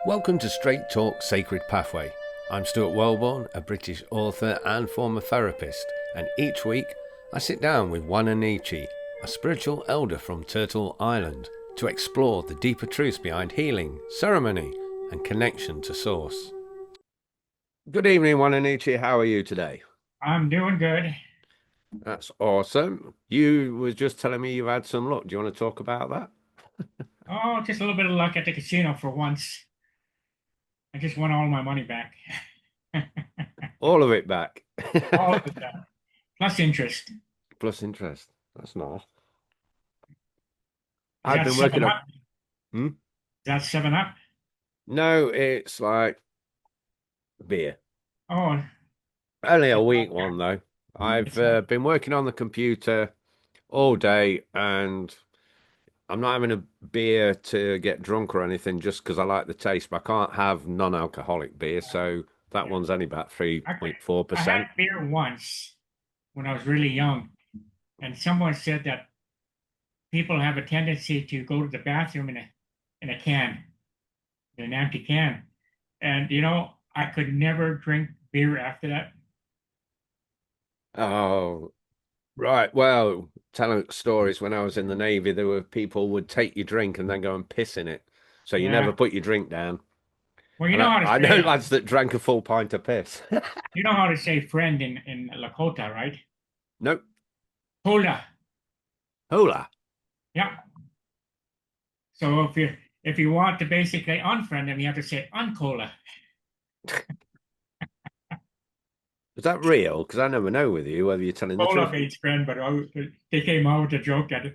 Welcome to Straight Talk Sacred Pathway. I'm Stuart Wellborn, a British author and former therapist, and each week I sit down with Wa-Na-Nee-Che, a spiritual elder from Turtle Island, to explore the deeper truths behind healing, ceremony, and connection to Source. Good evening, Wa-Na-Nee-Che. How are you today? I'm doing good. That's awesome. You was just telling me you've had some luck. Do you want to talk about that? Oh, just a little bit of luck at the casino for once. I just won all my money back. All of it back. All of it back. Plus interest. Plus interest. That's nice. Is I've that been working seven on. up? Is Hmm? that seven up? No, it's like beer. Oh, Only a it's week not one bad. though. I've It's not. been working on the computer all day, and I'm not having a beer to get drunk or anything just because I like the taste, but I can't have non-alcoholic beer, so that Yeah. one's only about I, I 3.4%. had beer once when I was really young, and someone said that people have a tendency to go to the bathroom in a can, in an empty can. And I could never drink beer after that. Oh, right. Well, telling stories when I was in the Navy, there were people would take your drink and then go and piss in it. So you never Yeah. put your drink down. Well, you And know I, how to I know say lads that drank a full pint of piss. friend in Lakota, right? Nope. Hola. Hola. Yeah. So if you want to basically unfriend them, you have to say uncola. Is that real? Because I never know with you whether you're telling the Cola truth. means friend, but they came out with a joke that if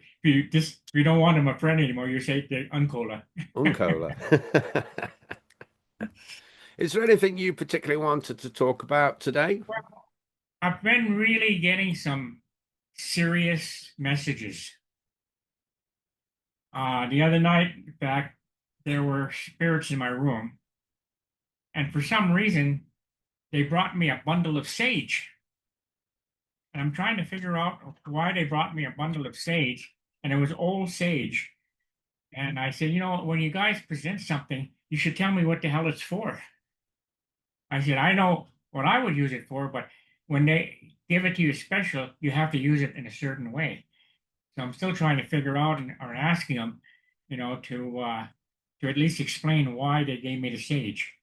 you don't want them a friend anymore, you say the uncola. Uncola. Is there anything you particularly wanted to talk about today? Well, I've been really getting some serious messages. The other night, in fact, there were spirits in my room, and for some reason, they brought me a bundle of sage. And I'm trying to figure out why they brought me a bundle of sage, and it was old sage. And I said, when you guys present something, you should tell me what the hell it's for. I said, I know what I would use it for, but when they give it to you special, you have to use it in a certain way. So I'm still trying to figure out or asking them, to at least explain why they gave me the sage.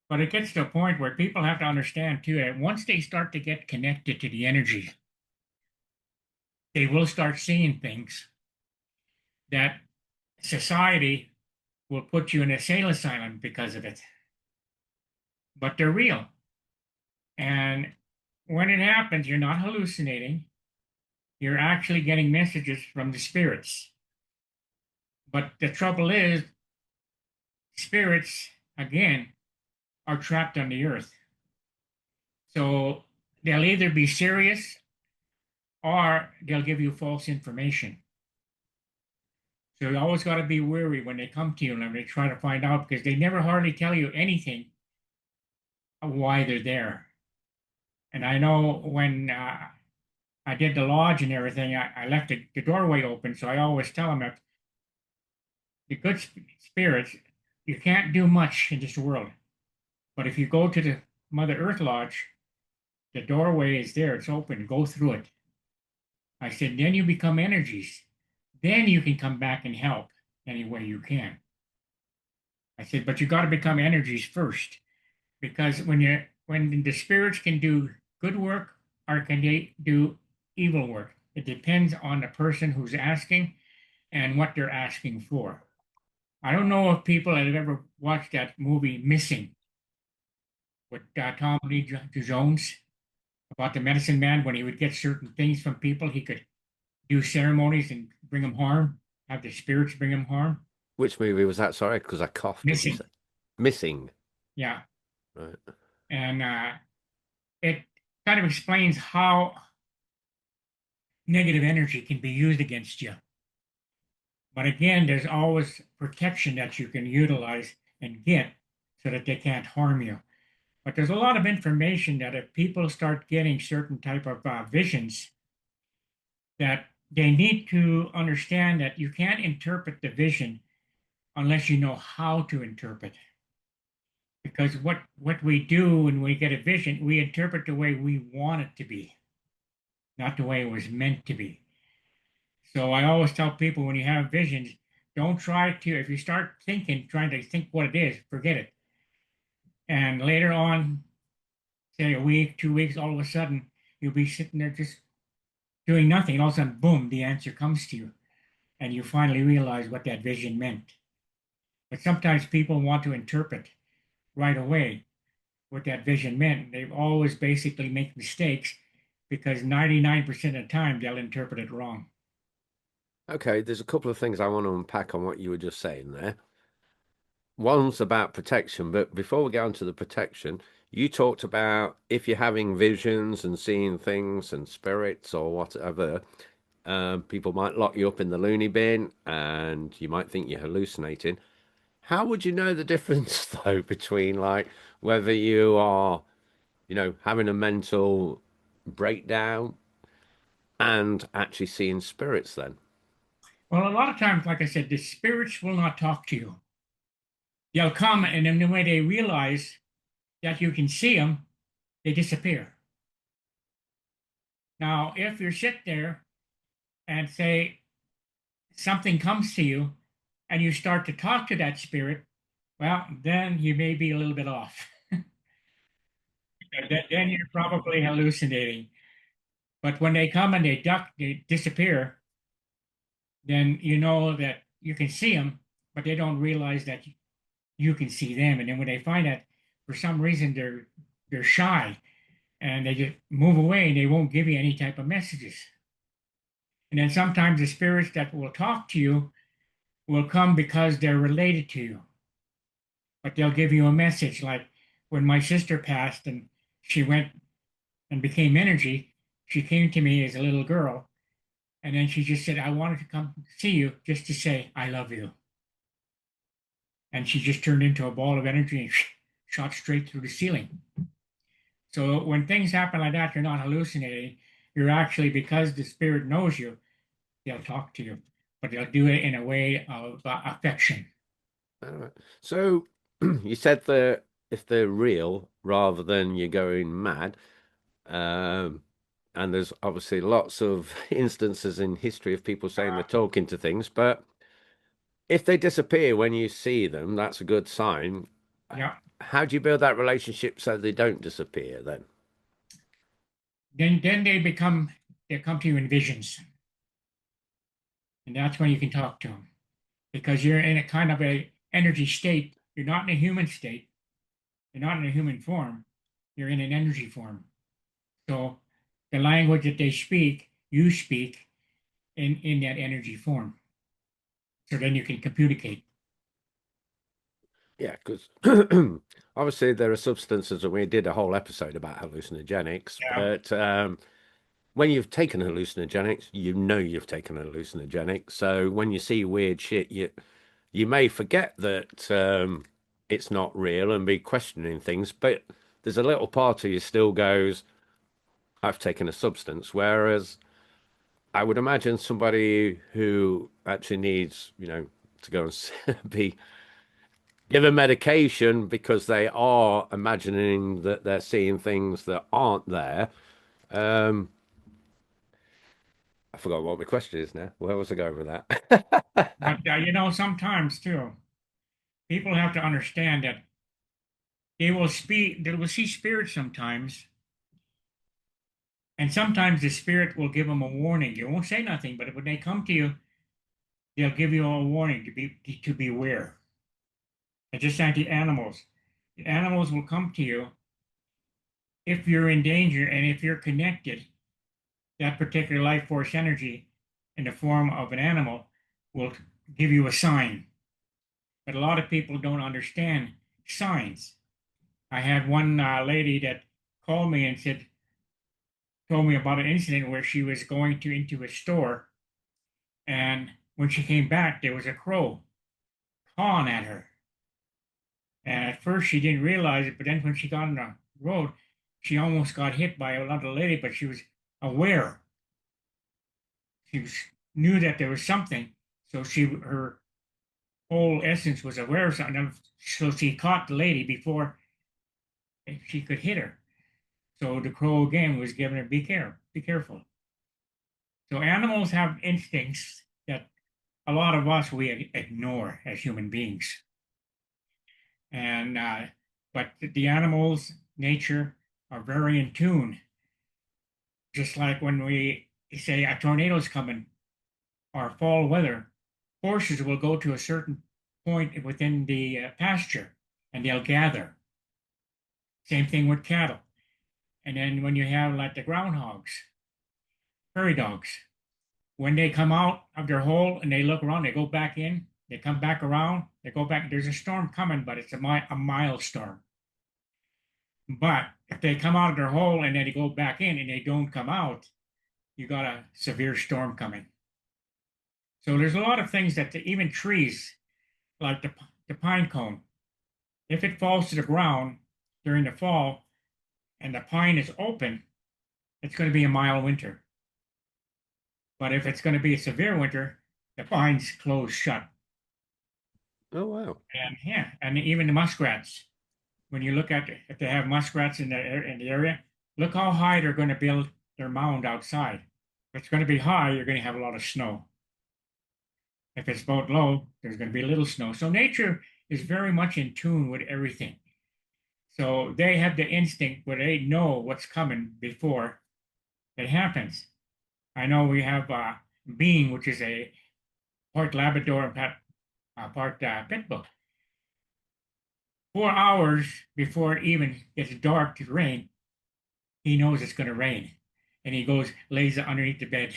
But it gets to a point where people have to understand too that once they start to get connected to the energy, they will start seeing things that society will put you in a sane asylum because of it. But they're real. And when it happens, you're not hallucinating. You're actually getting messages from the spirits. But the trouble is, spirits, again, are trapped on the earth. So they'll either be serious or they'll give you false information. So you always got to be wary when they come to you and they try to find out because they never hardly tell you anything of why they're there. And I know when I did the lodge and everything, I left the doorway open. So I always tell them that the good spirits, you can't do much in this world. But if you go to the Mother Earth Lodge, the doorway is there, it's open, go through it. I said, then you become energies. Then you can come back and help any way you can. I said, but you got to become energies first. Because when the spirits can do good work or can they do evil work, it depends on the person who's asking and what they're asking for. I don't know if people have ever watched that movie Missing with Tom Lee Jones about the medicine man when he would get certain things from people, he could do ceremonies and bring them harm, have the spirits bring them harm. Which movie was that? Sorry, because I coughed as you Missing, said. Missing. yeah, Right. and it kind of explains how negative energy can be used against you. But again, there's always protection that you can utilize and get so that they can't harm you. But there's a lot of information that if people start getting certain type of visions, that they need to understand that you can't interpret the vision unless you know how to interpret. Because what we do when we get a vision, we interpret the way we want it to be, not the way it was meant to be. So I always tell people when you have visions, don't try to, if you start thinking, trying to think what it is, forget it. And later on, say a week, 2 weeks, all of a sudden, you'll be sitting there just doing nothing. And all of a sudden, boom, the answer comes to you. And you finally realize what that vision meant. But sometimes people want to interpret right away what that vision meant. They always basically make mistakes because 99% of the time they'll interpret it wrong. Okay, there's a couple of things I want to unpack on what you were just saying there. One's about protection, but before we get on to the protection, you talked about if you're having visions and seeing things and spirits or whatever, people might lock you up in the loony bin and you might think you're hallucinating. How would you know the difference, though, between like whether you are, having a mental breakdown and actually seeing spirits then? Well, a lot of times, like I said, the spirits will not talk to you. They'll come, and then when they realize that you can see them, they disappear. Now, if you sit there and say something comes to you and you start to talk to that spirit, well, then you may be a little bit off. Then you're probably hallucinating. But when they come and they duck, they disappear, then you know that you can see them, but they don't realize that you can see them. And then when they find that for some reason they're shy and they just move away and they won't give you any type of messages. And then sometimes the spirits that will talk to you will come because they're related to you, but they'll give you a message. Like when my sister passed and she went and became energy, she came to me as a little girl and then she just said, I wanted to come see you just to say, I love you. And she just turned into a ball of energy and shot straight through the ceiling. So when things happen like that, you're not hallucinating. You're actually, because the spirit knows you, they'll talk to you, but they'll do it in a way of affection. All right. So you said that if they're real rather than you're going mad, um, and there's obviously lots of instances in history of people saying they're talking to things, but if they disappear when you see them, that's a good sign. Yeah. How do you build that relationship so they don't disappear then? Then they come to you in visions, and that's when you can talk to them because you're in a kind of a energy state. You're not in a human state. You're not in a human form. You're in an energy form. So the language that they speak, you speak in that energy form. So then you can communicate. Yeah, because obviously there are substances, and we did a whole episode about hallucinogenics, Yeah. but when you've taken hallucinogenics, you know you've taken a hallucinogenic. So when you see weird shit, you may forget that it's not real and be questioning things, but there's a little part of you still goes, I've taken a substance. Whereas I would imagine somebody who actually needs, to go and be given medication because they are imagining that they're seeing things that aren't there. Um, I forgot what my question is now. Where was I going with that? But sometimes too, people have to understand that they will see spirits sometimes, and sometimes the spirit will give them a warning. You won't say nothing, but when they come to you, they'll give you a warning to beware. It's just like the animals. The animals will come to you if you're in danger and if you're connected. That particular life force energy in the form of an animal will give you a sign. But a lot of people don't understand signs. I had one lady that called me and told me about an incident where she was going to into a store, and when she came back, there was a crow cawing at her. And at first, she didn't realize it, but then when she got on the road, she almost got hit by another lady, but she was aware. She was, knew that there was something, so she her whole essence was aware of something. So she caught the lady before she could hit her. So the crow again was giving her, be careful. So animals have instincts that a lot of us we ignore as human beings. And but the animals, nature, are very in tune. Just like when we say a tornado's coming or fall weather, horses will go to a certain point within the pasture and they'll gather. Same thing with cattle. And then when you have like the groundhogs, prairie dogs, when they come out of their hole and they look around, they go back in, they come back around, they go back. There's a storm coming, but it's a mild storm. But if they come out of their hole and then they go back in and they don't come out, you got a severe storm coming. So there's a lot of things that even trees, like the pine cone, if it falls to the ground during the fall and the pine is open, it's going to be a mild winter. But if it's going to be a severe winter, the pine's closed shut. Oh wow. And yeah, and even the muskrats, when you look at if they have muskrats in the area, look how high they're going to build their mound outside. If it's going to be high, you're going to have a lot of snow. If it's about low, there's going to be a little snow. So nature is very much in tune with everything. So they have the instinct where they know what's coming before it happens. I know we have Bean, which is a part Labrador and part pit bull. 4 hours before it even gets dark to rain, he knows it's going to rain, and he goes lays underneath the bed.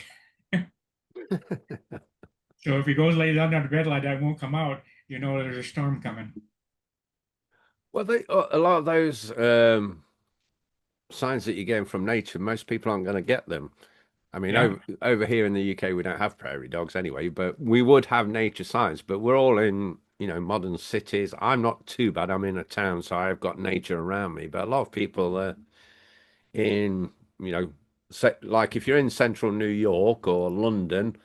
So if he goes lays under the bed like that, won't come out, you know there's a storm coming. Well, a lot of those signs that you're getting from nature, most people aren't going to get them. I mean, Yeah, over here in the UK, we don't have prairie dogs anyway, but we would have nature signs. But we're all in, modern cities. I'm not too bad. I'm in a town, so I've got nature around me. But a lot of people in, you know, like if you're in central New York or London,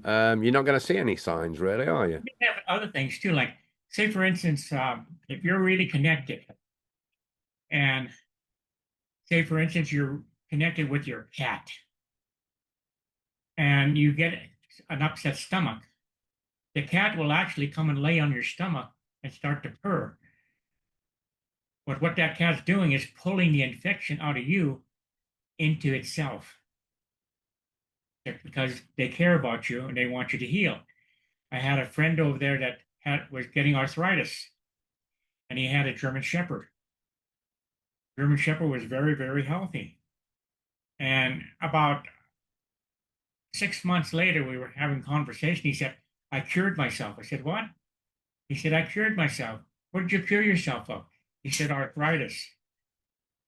you're not going to see any signs, really, are you? we have other things too, like say for instance, if you're really connected, and say for instance you're connected with your cat, and you get an upset stomach, the cat will actually come and lay on your stomach and start to purr. But what that cat's doing is pulling the infection out of you into itself because they care about you and they want you to heal. I had a friend over there that was getting arthritis, and he had a German Shepherd. German Shepherd was very, very healthy. And about 6 months later, we were having conversation. He said, I cured myself. I said, what? He said, I cured myself. What did you cure yourself of? He said, arthritis.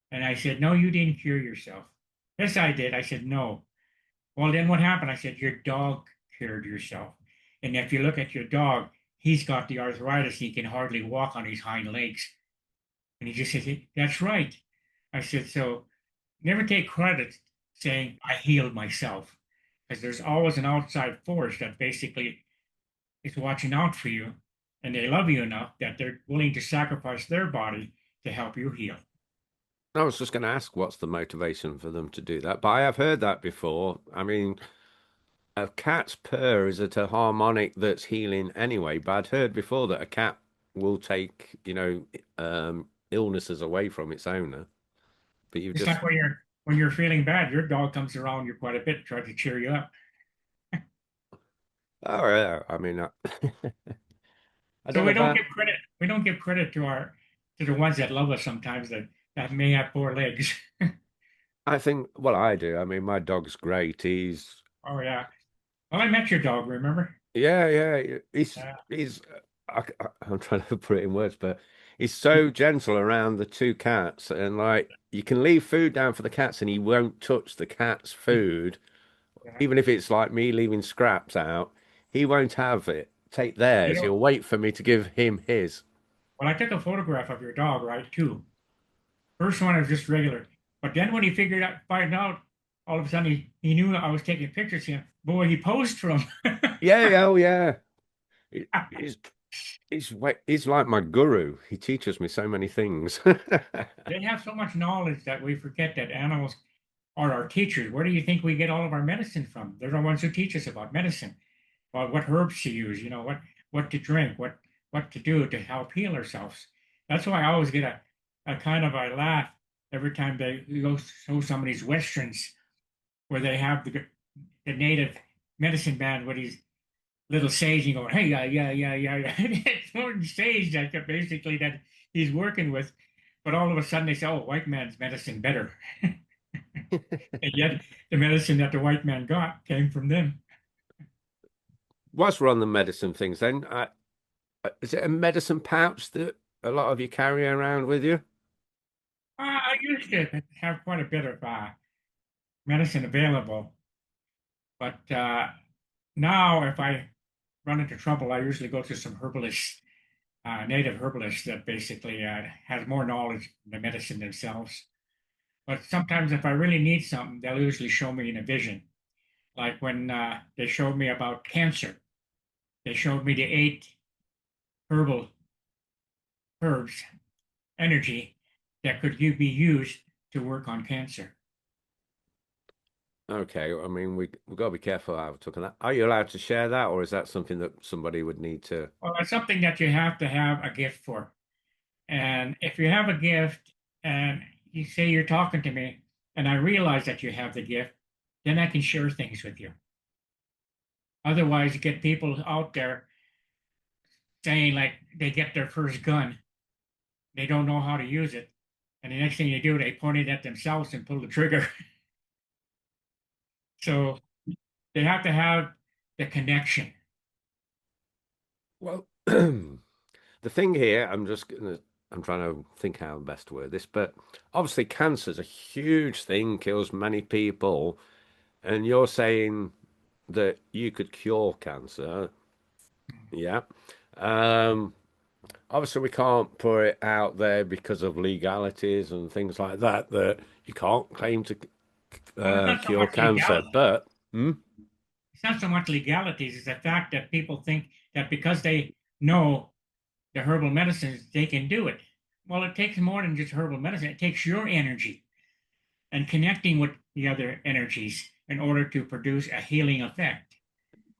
And I said, no, you didn't cure yourself. Yes, I did. I said, no. Well, then what happened? I said, your dog cured yourself. And if you look at your dog, he's got the arthritis. He can hardly walk on his hind legs. And he just said, that's right. I said, so never take credit saying I healed myself, because there's always an outside force that basically is watching out for you, and they love you enough that they're willing to sacrifice their body to help you heal. I was just going to ask what's the motivation for them to do that, but I have heard that before. I mean, a cat's purr is at a harmonic that's healing anyway, but I'd heard before that a cat will take, illnesses away from its owner. But you've It's just, like when you're feeling bad, your dog comes around you quite a bit to try to cheer you up. oh yeah, I mean, I So don't know we don't about. give credit. We don't give credit to the ones that love us sometimes that may have four legs. I think, well, I do. I mean, my dog's great. Oh yeah. Well, I met your dog, remember? Yeah, yeah. Uh, He's. I'm trying to put it in words, but he's so gentle around the two cats, and like you can leave food down for the cats, and he won't touch the cat's food, yeah. even if it's like me leaving scraps out. He won't have it. Take You theirs. know, He'll wait for me to give him his. well, I took a photograph of your dog, right, too. First one was just regular. But then when he find out, all of a sudden he knew I was taking pictures of him. Boy, he posed for him. Yeah, yeah, oh yeah. He's he's like my guru. He teaches me so many things. They have so much knowledge that we forget that animals are our teachers. Where do you think we get all of our medicine from? They're the ones who teach us about medicine, about what herbs to use, what to drink, what to do to help heal ourselves. That's why I always get a kind of a laugh every time they go show some of these westerns where they have the native medicine man with his little sage and going, hey, yeah. It's more sage that basically that he's working with. But all of a sudden they say, oh, white man's medicine better. And yet the medicine that the white man got came from them. Whilst we're on the medicine things, then, is it a medicine pouch that a lot of you carry around with you? I used to have quite a bit of medicine available, but now if I run into trouble, I usually go to some herbalist, native herbalist that basically has more knowledge than the medicine themselves. But sometimes if I really need something, they'll usually show me in a vision. Like when they showed me about cancer, they showed me the eight herbal herbs, energy that could be used to work on cancer. Okay, I mean we've got to be careful how we're talking that. Are you allowed to share that, or is that something that somebody would need to? Well, it's something that you have to have a gift for. And if you have a gift and you say you're talking to me and I realize that you have the gift, then I can share things with you. Otherwise, you get people out there saying like they get their first gun, they don't know how to use it. And the next thing you do, they point it at themselves and pull the trigger. So they have to have the connection. Well, the thing here, I'm trying to think how best to word this, but obviously cancer is a huge thing, kills many people, and you're saying that you could cure cancer, yeah. Um, Obviously we can't put it out there because of legalities and things like that, that you can't claim to Well, it's not so cure much cancer, legality. but It's not so much legalities. It's the fact that people think that because they know the herbal medicines, they can do it. Well, it takes more than just herbal medicine. It takes your energy and connecting with the other energies in order to produce a healing effect.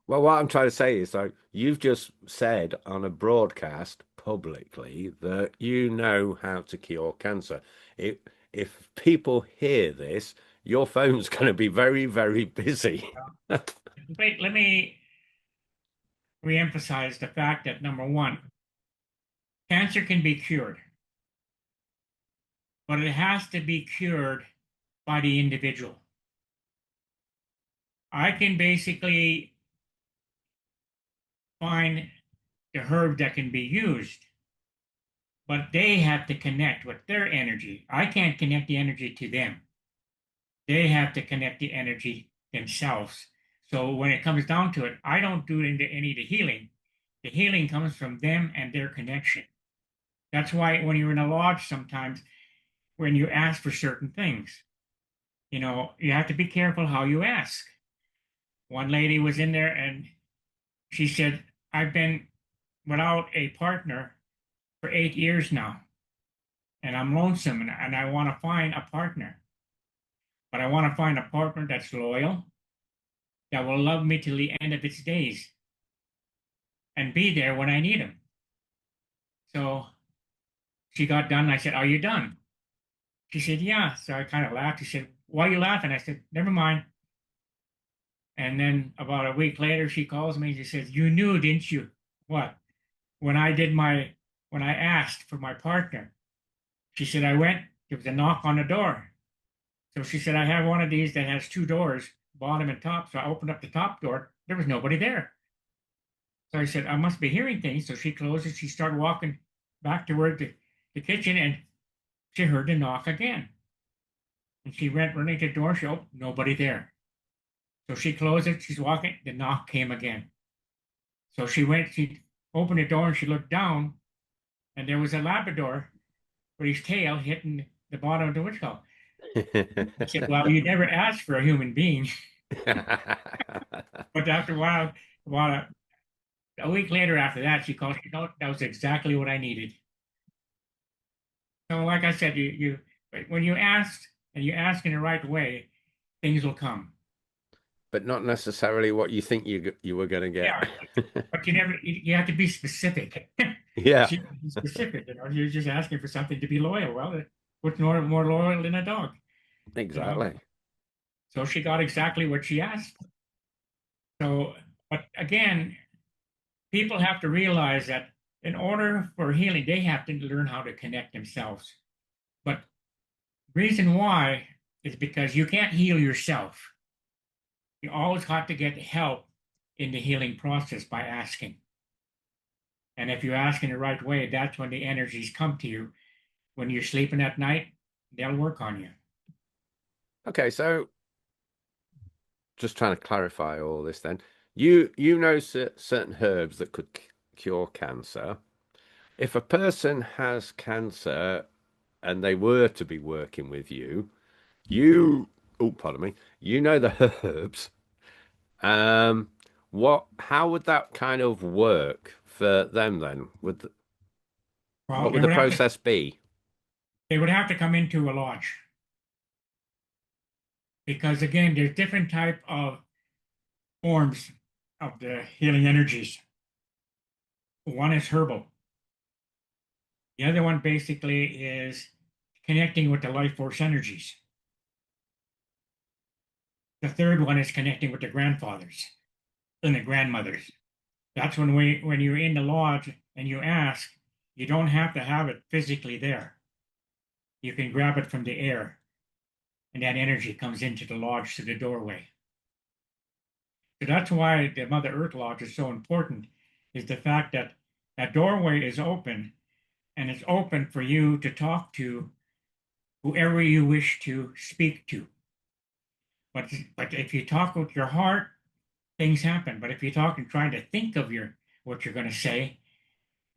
well, what I'm trying to say is like you've just said on a broadcast publicly that you know how to cure cancer. If people hear this, your phone's going to be very, very busy. Wait, let me reemphasize the fact that number one, cancer can be cured, but it has to be cured by the individual. I can basically find the herb that can be used, but they have to connect with their energy. I can't connect the energy to them. They have to connect the energy themselves. So when it comes down to it, I don't do any of the healing. The healing comes from them and their connection. That's why when you're in a lodge, sometimes when you ask for certain things, you have to be careful how you ask. One lady was in there and she said, I've been without a partner for 8 years now, and I'm lonesome and I want to find a partner. But I want to find a partner that's loyal, that will love me till the end of its days and be there when I need him. So she got done. I said, are you done? She said, yeah. So I kind of laughed. She said, why are you laughing? I said, never mind. And then about a week later, she calls me and she says, you knew, didn't you? What? When I did when I asked for my partner, she said, there was a knock on the door. So she said, I have one of these that has two doors, bottom and top. So I opened up the top door. There was nobody there. So I said, I must be hearing things. So she closed it. She started walking back toward the kitchen and she heard the knock again. And she went running to the door. She opened, nobody there. So she closed it. She's walking. The knock came again. So she opened the door and she looked down and there was a Labrador with his tail hitting the bottom of the witch hole. I said, well, you never asked for a human being. But after a while, A week later after that, she called, that was exactly what I needed. So like I said, when you ask and you ask in the right way, things will come. But not necessarily what you think you were going to Yeah, get. but you have to be specific. Yeah, She was specific, you're just asking for something to be loyal. Well, what's more loyal than a dog, you know? exactly. So she got exactly what she asked. So, but again, people have to realize that in order for healing, they have to learn how to connect themselves. But reason why is because you can't heal yourself. You always have to get help in the healing process by asking. And if you ask in the right way, that's when the energies come to you. When you're sleeping at night, they'll work on you. Okay, so just trying to clarify all this then. You know certain herbs that could cure cancer. If a person has cancer and they were to be working with you, you oh pardon me, you know the herbs. Um, how would that kind of work for them then? Well, What would the process be? they would have to come into a lodge because again, there's different type of forms of the healing energies. One is herbal. The other one basically is connecting with the life force energies. The third one is connecting with the grandfathers and the grandmothers. That's when you're in the lodge and you ask, you don't have to have it physically there. You can grab it from the air, and that energy comes into the lodge through the doorway. So that's why the Mother Earth Lodge is so important, is the fact that that doorway is open, and it's open for you to talk to whoever you wish to speak to. But if you talk with your heart, things happen. But if you talk and trying to think of what you're going to say,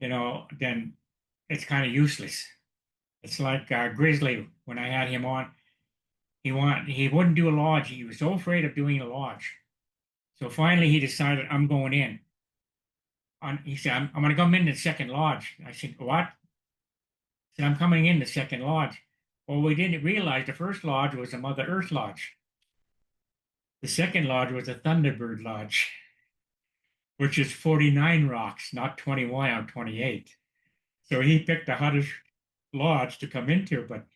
then it's kind of useless. It's like Grizzly when I had him on. He wouldn't do a lodge. He was so afraid of doing a lodge. So finally, he decided I'm going in. He said I'm going to come in the second lodge. I said what? He said I'm coming in the second lodge. Well, we didn't realize the first lodge was a Mother Earth lodge. The second lodge was a Thunderbird lodge, which is 49 rocks, not 21 or 28. So he picked the hottest lodge to come into. But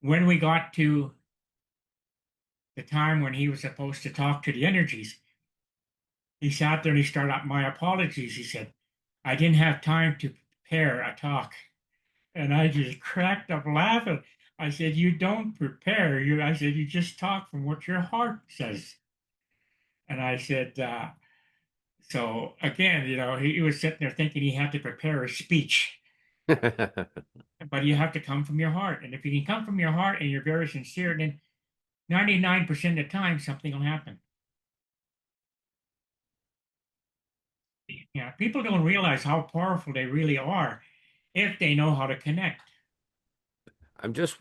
when we got to the time when he was supposed to talk to the energies, he sat there and he started out, my apologies. He said, I didn't have time to prepare a talk. And I just cracked up laughing. I said, you don't prepare. I said, you just talk from what your heart says. And I said, so again, he was sitting there thinking he had to prepare a speech, but you have to come from your heart. And if you can come from your heart and you're very sincere, then 99% of the time something will happen. Yeah, people don't realize how powerful they really are if they know how to connect. I'm just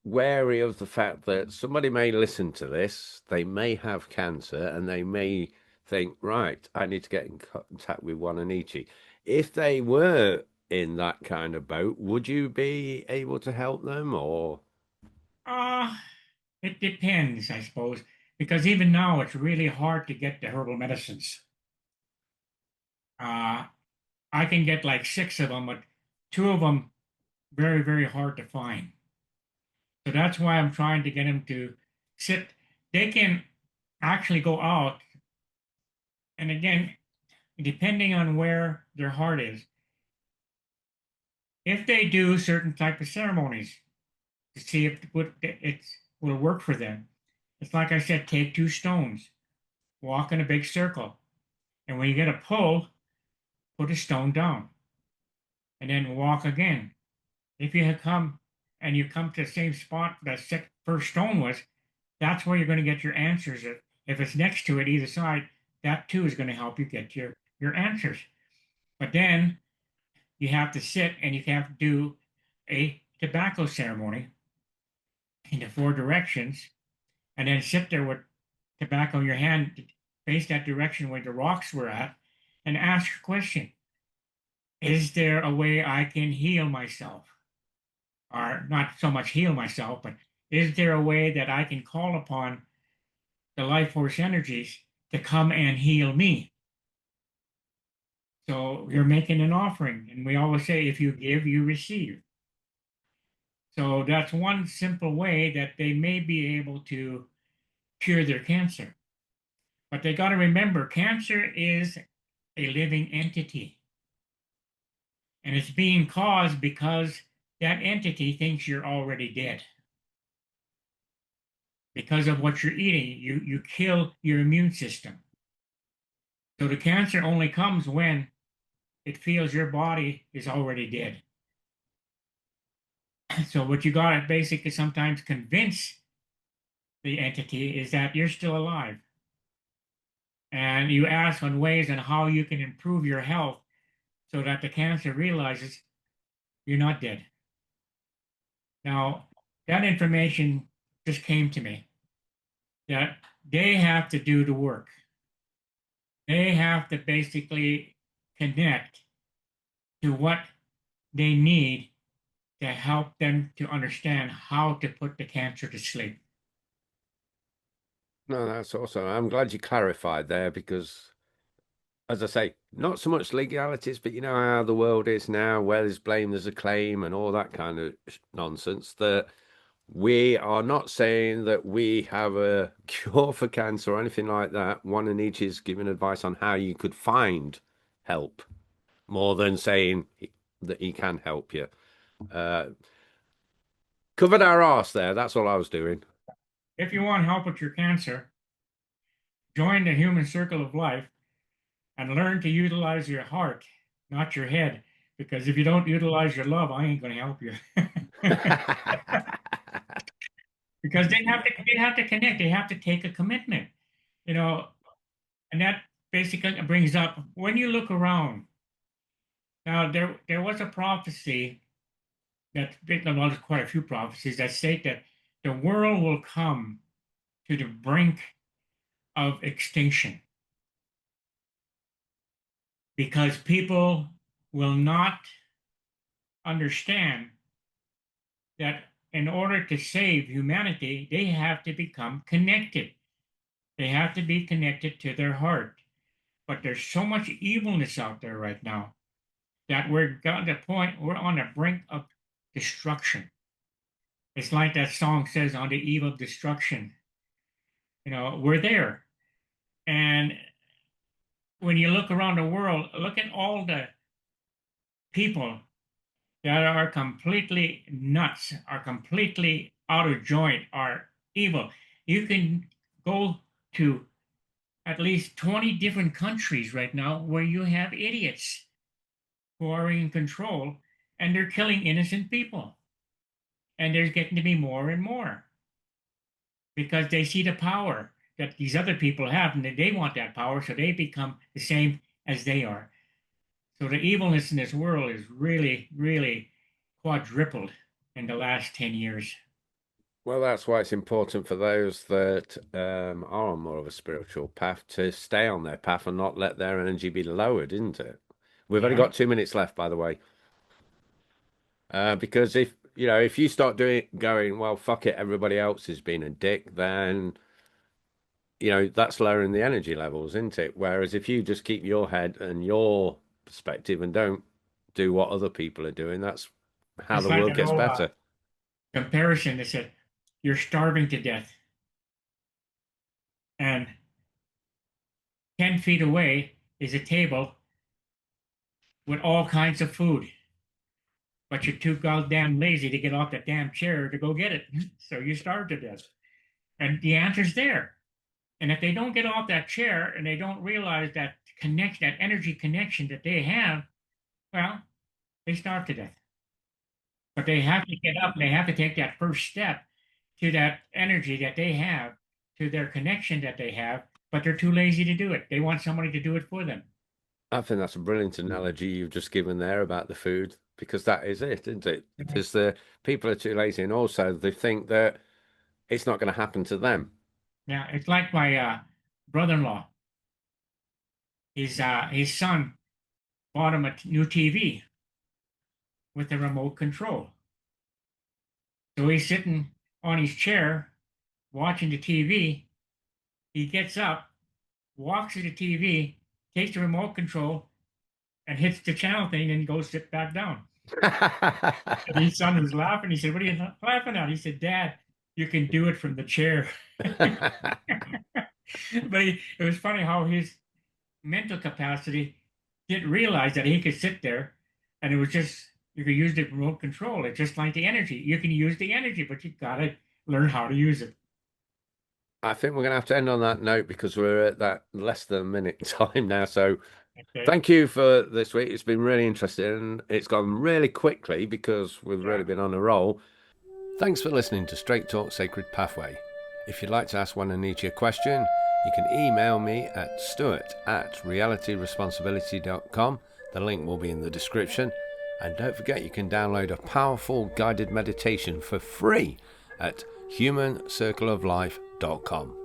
wary of the fact that somebody may listen to this, they may have cancer, and they may think, right, I need to get in contact with Wa-Na-Nee-Che. If they were in that kind of boat, would you be able to help them or? Uh, it depends, I suppose, because even now it's really hard to get the herbal medicines. Uh, I can get like six of them, but two of them very, very hard to find. So that's why I'm trying to get them to sit. They can actually go out, and again, depending on where their heart is, if they do certain type of ceremonies to see if it will work for them. It's like I said, take two stones, walk in a big circle, and when you get a pull, put a stone down, and then walk again. If you have come and you come to the same spot that first stone was, that's where you're going to get your answers. If it's next to it, either side, that too is going to help you get your answers. But then you have to sit and you have to do a tobacco ceremony in the four directions, and then sit there with tobacco in your hand, face that direction where the rocks were at, and ask a question. Is there a way I can heal myself? Or not so much heal myself, but is there a way that I can call upon the life force energies to come and heal me? So you're making an offering. And we always say, if you give, you receive. So that's one simple way that they may be able to cure their cancer. But they got to remember cancer is a living entity. And it's being caused because that entity thinks you're already dead. Because of what you're eating, you kill your immune system. So the cancer only comes when it feels your body is already dead. So what you got to basically sometimes convince the entity is that you're still alive. And you ask on ways on how you can improve your health so that the cancer realizes you're not dead. Now, that information just came to me that they have to do the work. They have to basically connect to what they need to help them to understand how to put the cancer to sleep. No, that's awesome. I'm glad you clarified there because, as I say, not so much legalities, but you know how the world is now, where there's blame, there's a claim, and all that kind of nonsense. That we are not saying that we have a cure for cancer or anything like that. Wa-Na-Nee-Che is giving advice on how you could find help more than saying that he can help you. Uh, Covered our arse there. That's all I was doing. If you want help with your cancer, join the human circle of life and learn to utilize your heart, not your head. Because if you don't utilize your love, I ain't going to help you. Because they have to connect. They have to take a commitment, you know, and that basically brings up when you look around. Now there was a prophecy that well, there's quite a few prophecies that state that the world will come to the brink of extinction because people will not understand that in order to save humanity, they have to become connected. They have to be connected to their heart. But there's so much evilness out there right now that we're got to the point we're on the brink of destruction. It's like that song says, on the eve of destruction. We're there. And when you look around the world, look at all the people that are completely nuts, are completely out of joint, are evil. You can go to at least 20 different countries right now where you have idiots who are in control and they're killing innocent people. And there's getting to be more and more because they see the power that these other people have and they want that power, so they become the same as they are. So the evilness in this world is really, really quadrupled in the last 10 years. Well, that's why it's important for those that are on more of a spiritual path to stay on their path and not let their energy be lowered, isn't it? We've only Yeah, got 2 minutes left, by the way. Because if you start going, well, fuck it, everybody else has been a dick, then, that's lowering the energy levels, isn't it? Whereas if you just keep your head and your perspective and don't do what other people are doing, that's how it's the like world an gets old better. comparison that said, you're starving to death, and 10 feet away is a table with all kinds of food, but you're too goddamn lazy to get off that damn chair to go get it. So you starve to death. And the answer's there. And if they don't get off that chair and they don't realize that connection, that energy connection that they have, well, they starve to death. But they have to get up and they have to take that first step to that energy that they have, to their connection that they have, but they're too lazy to do it. They want somebody to do it for them. I think that's a brilliant analogy you've just given there about the food, because that is it, isn't it? There's the people are too lazy, and also they think that it's not going to happen to them. Yeah, it's like my brother-in-law. his son bought him a new TV with a remote control. So he's sitting on his chair watching the TV. He gets up, walks to the TV, takes the remote control, and hits the channel thing and goes sit back down. And his son was laughing. He said, "What are you laughing at?" He said, "Dad, you can do it from the chair." But it was funny how his mental capacity didn't realize that he could sit there and it was just, you could use the remote control. It's just like the energy. You can use the energy, but you got to learn how to use it. I think we're going to have to end on that note because we're at that less than a minute time now. So Okay. thank you for this week. It's been really interesting. It's gone really quickly because we've really been on a roll. Thanks for listening to Straight Talk Sacred Pathway. If you'd like to ask Wa-Na-Nee-Che a question, you can email me at stuart@realityresponsibility.com. The link will be in the description. And don't forget, you can download a powerful guided meditation for free at humancircleoflife.com.